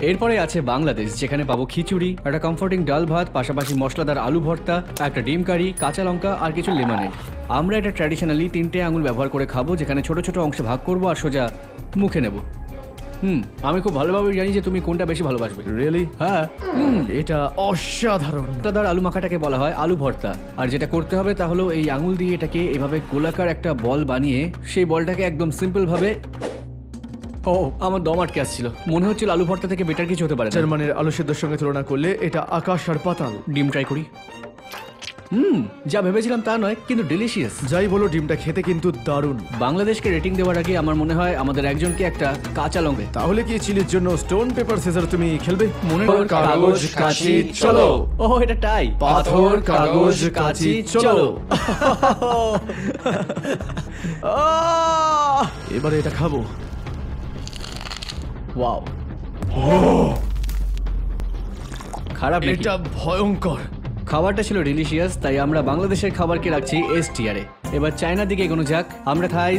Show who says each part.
Speaker 1: এরপরে আছে বাংলাদেশ, যেখানে পাবো খিচুড়ি, একটা কমফোর্টিং ডাল ভাত, পাশাপাশি মশলাদার আলু ভর্তা, একটা ডিম কারি, কাঁচা লঙ্কা আর কিছু লেমনেড। আমরা এটা ট্র্যাডিশনালি 3টে আঙুল ব্যবহার করে খাবো, যেখানে ছোট ছোট অংশে ভাগ করবো আর সোজা মুখে নেব। আমি খুব ভালোভাবে জানি যে তুমি কোনটা বেশি ভালোবাসবে।
Speaker 2: রিয়েলি?
Speaker 1: হ্যাঁ,
Speaker 2: এটা অসাধারণ।
Speaker 1: ভর্তাদার আলু মাখাটাকে বলা হয় আলু ভর্তা। আর যেটা করতে হবে তা হলো এই আঙুল দিয়ে এটাকে এভাবে গোলাকার একটা বল বানিয়ে সেই বলটাকে একদম সিম্পল ভাবে, ও আমার দম আটকে আসছিল, মনে হচ্ছিল আলু ভর্তা থেকে বেটার কিছু হতে পারে না।
Speaker 2: জার্মানির আলু সেদ্ধর সঙ্গে তুলনা করলে এটা আকাশ আর পাতাল।
Speaker 1: ডিম ট্রাই করি। যা ভেবেছিলাম তা নয়, কিন্তু ডিলিশিয়াস।
Speaker 2: যাই বলো, ডিমটা খেতে কিন্তু দারুণ।
Speaker 1: বাংলাদেশকে রেটিং দেওয়ার আগে আমার মনে হয় আমাদের একজনকে একটা কাঁচা লঙ্কা।
Speaker 2: তাহলে কি চিলির জন্য স্টোন পেপার সিজার তুমি খেলবে?
Speaker 1: মনে
Speaker 2: কাগজ কাঁচি চলো।
Speaker 1: ও এটা টাই।
Speaker 2: পাথর কাগজ কাঁচি চলো। এবারে এটা খাবো।
Speaker 1: ওয়াও, খারাপ নাকি?
Speaker 2: এটা ভয়ঙ্কর।
Speaker 1: খাবারটা ছিল ডিলিশিয়াস, তাই আমরা বাংলাদেশের খাবারকে রাখছি এস টিয়ারে। এবার চায়নার দিকে এগোনো যাক। আমরা খাই